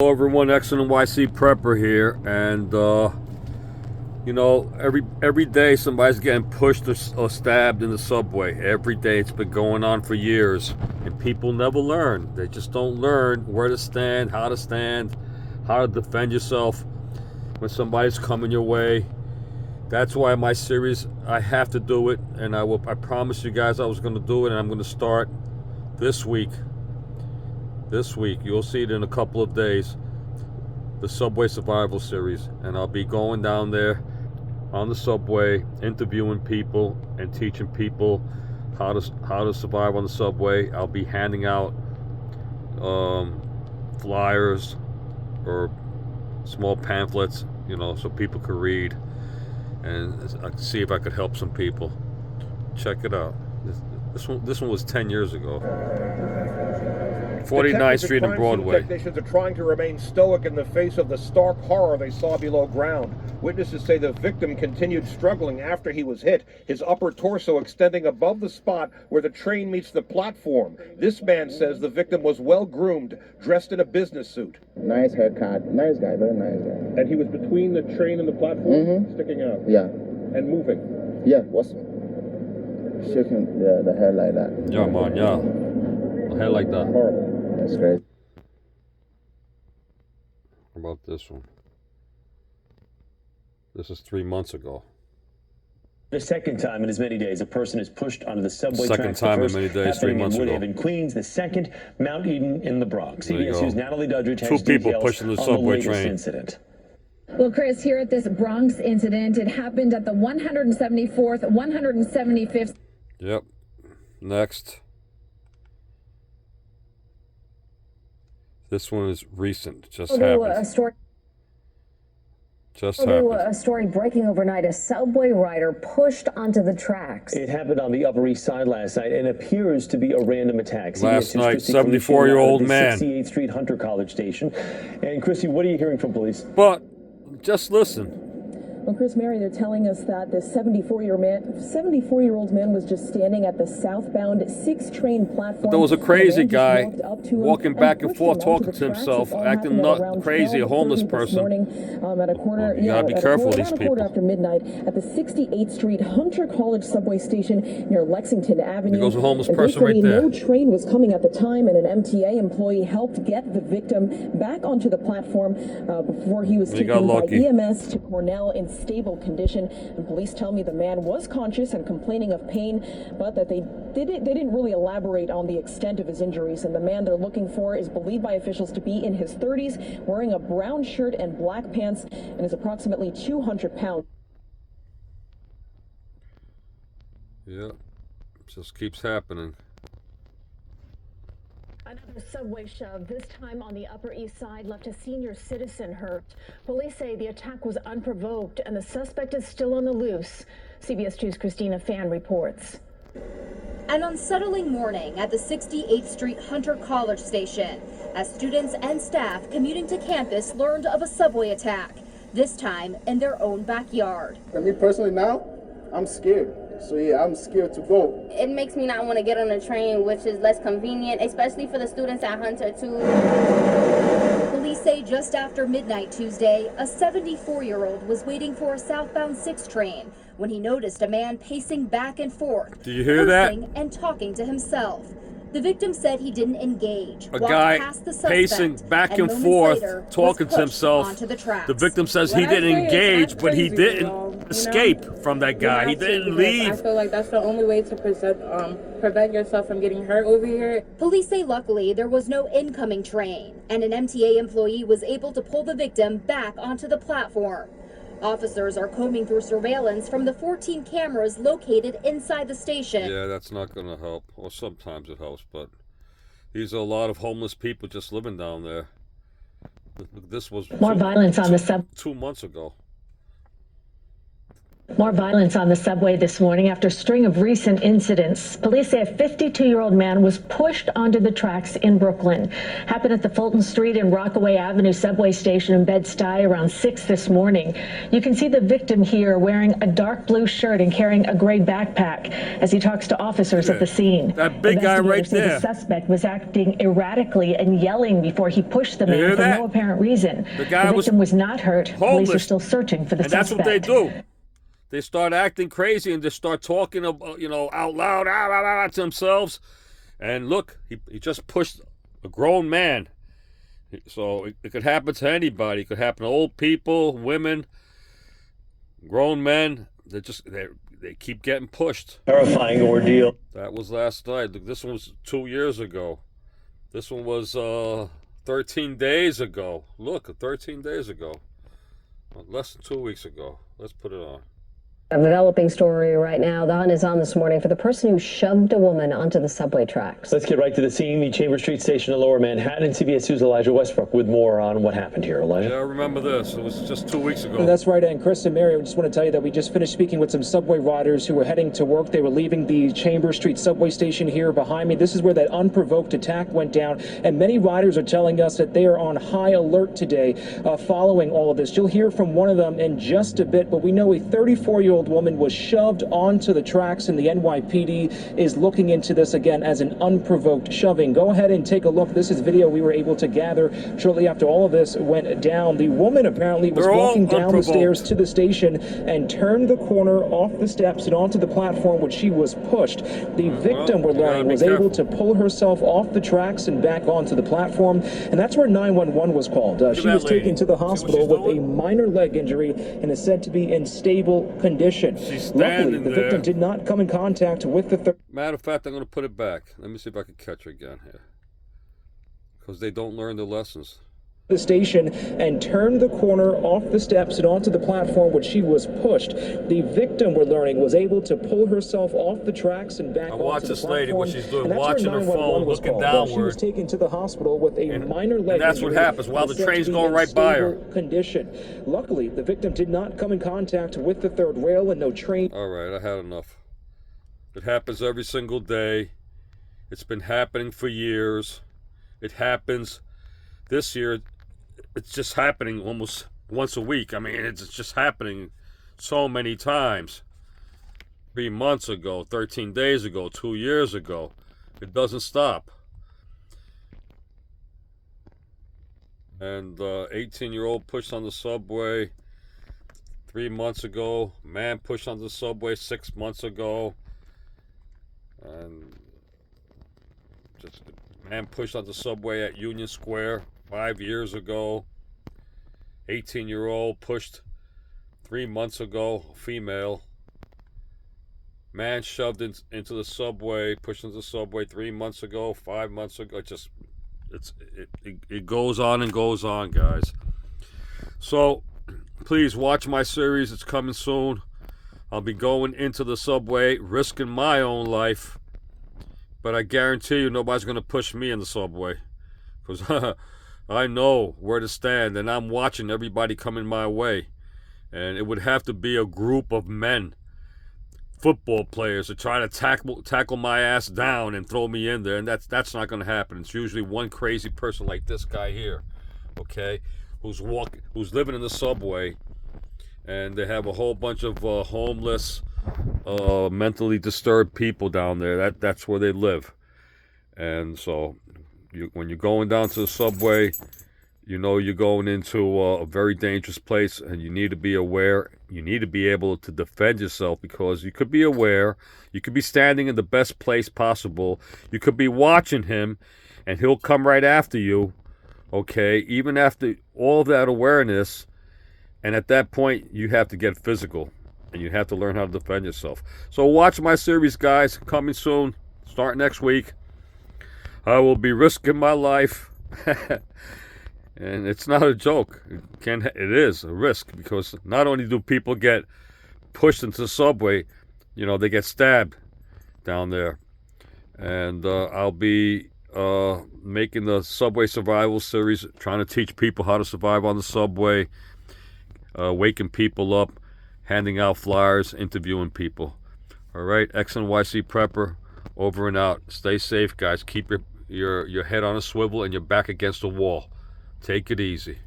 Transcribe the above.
Hello everyone, X and YC Prepper here, and you know, every day somebody's getting pushed or stabbed in the subway. Every day. It's been going on for years, and people never learn. They just don't learn where to stand, how to defend yourself when somebody's coming your way. That's why my series, I have to do it, and I promised you guys I was going to do it, and I'm going to start this week. You'll see it in a couple of days, the Subway Survival Series, and I'll be going down there on the subway, interviewing people and teaching people how to survive on the subway. I'll be handing out flyers or small pamphlets, you know, so people could read, and I can see if I could help some people. Check it out. This one was 10 years ago. 49th Street and Broadway. Technicians are trying to remain stoic in the face of the stark horror they saw below ground. Witnesses say the victim continued struggling after he was hit, his upper torso extending above the spot where the train meets the platform. This man says the victim was well groomed, dressed in a business suit. Nice haircut. Nice guy, very nice guy. And he was between the train and the platform, sticking out. Yeah. And moving. Yeah, was shaking the hair like that. Yeah, man, yeah. Hair like that. Horrible. That's great. How about this one? This is 3 months ago. The second time in as many days, a person is pushed onto the subway Second tracks. time in The first many days, 3 happening months in ago. Woodhaven, Queens. The second, Mount Eden in the Bronx. There you CBS go. News' Natalie Doddridge has Two people details pushing the on subway latest train. incident. Well, Chris, here at this Bronx incident, it happened at the 174th, 175th. Yep. Next. This one is recent. Just happened. A story. Just happened. A story breaking overnight. A subway rider pushed onto the tracks. It happened on the Upper East Side last night and appears to be a random attack. Last CBS News' night, Christy 74-year-old Felicia man. at the 68th Street Hunter College Station. And Christy, what are you hearing from police? But just listen. Well, Chris, Mary, they're telling us that this 74-year-old man was just standing at the southbound 6 train platform. There was a crazy guy walked up to him walking back and pushed forth, him onto talking the to tracks. himself, It all acting happened at not around crazy, a homeless 12:30 this person. morning, at a corner, You gotta be careful with around these a quarter people. after midnight at the 68th Street Hunter College subway station near Lexington Avenue. There goes a homeless And person right thankfully, there. no train was coming at the time, and an MTA employee helped get the victim back onto the platform before he was He got taken by lucky. EMS to Cornell in stable condition. And police tell me the man was conscious and complaining of pain, but that they didn't really elaborate on the extent of his injuries. And the man they're looking for is believed by officials to be in his 30s, wearing a brown shirt and black pants, and is approximately 200 pounds. Yep. Just keeps happening. Another subway shove, this time on the Upper East Side, left a senior citizen hurt. Police say the attack was unprovoked and the suspect is still on the loose. CBS 2's Christina Fan reports. An unsettling morning at the 68th Street Hunter College Station as students and staff commuting to campus learned of a subway attack, this time in their own backyard. For me personally now, I'm scared. So yeah, I'm scared to go. It makes me not want to get on a train, which is less convenient, especially for the students at Hunter too. Police say just after midnight Tuesday, a 74-year-old was waiting for a southbound 6 train when he noticed a man pacing back and forth, Do you hear that? cursing and talking to himself. The victim said he didn't engage. A walked guy past the suspect, pacing back and moments forth, later was talking to pushed himself. onto the tracks. The victim says he When I didn't say it's engage, not but he crazy, didn't you know, escape from that guy. He You have to, didn't because leave. I feel like that's the only way to prevent yourself from getting hurt over here. Police say luckily there was no incoming train, and an MTA employee was able to pull the victim back onto the platform. Officers are combing through surveillance from the 14 cameras located inside the station. Yeah, that's not going to help. Or sometimes it helps, but these are a lot of homeless people just living down there. This was More violence on the sub. 2 months ago. More violence on the subway this morning after a string of recent incidents. Police say a 52-year-old man was pushed onto the tracks in Brooklyn. Happened at the Fulton Street and Rockaway Avenue subway station in Bed-Stuy around 6 this morning. You can see the victim here wearing a dark blue shirt and carrying a gray backpack as he talks to officers at the scene. That big guy right Investigators say there. the suspect was acting erratically and yelling before he pushed the You man hear for that? no apparent reason. The guy victim was not hurt. Police are homeless. still searching for the And that's suspect. what they do. They start acting crazy and just start talking, out loud to themselves. And look, he just pushed a grown man. So it could happen to anybody. It could happen to old people, women, grown men. They keep getting pushed. Terrifying ordeal. That was last night. Look, this one was 2 years ago. This one was 13 days ago. Look, 13 days ago. Less than 2 weeks ago. Let's put it on. A developing story right now. The hunt is on this morning for the person who shoved a woman onto the subway tracks. Let's get right to the scene. The Chambers Street station in Lower Manhattan. And CBS 2's Elijah Westbrook with more on what happened here. Elijah? Yeah, I remember this. It was just 2 weeks ago. That's right. And Chris and Mary, I just want to tell you that we just finished speaking with some subway riders who were heading to work. They were leaving the Chambers Street subway station here behind me. This is where that unprovoked attack went down. And many riders are telling us that they are on high alert today following all of this. You'll hear from one of them in just a bit, but we know a 34-year-old woman was shoved onto the tracks, and the NYPD is looking into this again as an unprovoked shoving. Go ahead and take a look. This is video we were able to gather shortly after all of this went down. The woman apparently was walking down the stairs to the station and turned the corner off the steps and onto the platform, which she was pushed. The victim, we're learning, was able to pull herself off the tracks and back onto the platform, and that's where 911 was called. She was taken to the hospital with a minor leg injury and is said to be in stable condition. Luckily, the victim did not come in contact with the Matter of fact, I'm going to put it back. Let me see if I can catch her again here. Because they don't learn their lessons. The station and turned the corner off the steps and onto the platform, which she was pushed. The victim, we're learning, was able to pull herself off the tracks and back onto the platform. Watch this lady, what she's doing, And that's watching where her phone, 911 was looking called. downward. She was taken to the hospital with a minor leg and that's what injury happens while and the said to train's be going in right by her. stable condition. Luckily, the victim did not come in contact with the third rail and no train. All right, I had enough. It happens every single day. It's been happening for years. It happens this year. It's just happening almost once a week. I mean, it's just happening so many times. 3 months ago, 13 days ago, 2 years ago. It doesn't stop. And 18-year-old pushed on the subway 3 months ago. Man pushed on the subway 6 months ago. And just man pushed on the subway at Union Square 5 years ago. 18-year-old pushed 3 months ago, female. Man shoved into the subway, pushed into the subway 3 months ago, 5 months ago. It goes on and goes on, guys. So please watch my series. It's coming soon. I'll be going into the subway, risking my own life. But I guarantee you nobody's going to push me in the subway. Because I know where to stand, and I'm watching everybody coming my way. And it would have to be a group of men, football players, to try to tackle my ass down and throw me in there. And that's not going to happen. It's usually one crazy person like this guy here, okay, who's living in the subway, and they have a whole bunch of homeless, mentally disturbed people down there. That's where they live. And so when you're going down to the subway, you know you're going into a very dangerous place, and you need to be aware. You need to be able to defend yourself, because you could be aware. You could be standing in the best place possible. You could be watching him, and he'll come right after you, okay, even after all of that awareness. And at that point, you have to get physical, and you have to learn how to defend yourself. So watch my series, guys, coming soon, start next week. I will be risking my life. And it's not a joke. It is a risk, because not only do people get pushed into the subway, they get stabbed down there. And I'll be making the Subway Survival Series, trying to teach people how to survive on the subway, waking people up, handing out flyers, interviewing people. All right, XNYC Prepper, over and out. Stay safe, guys. Keep your head on a swivel and your back against the wall. Take it easy.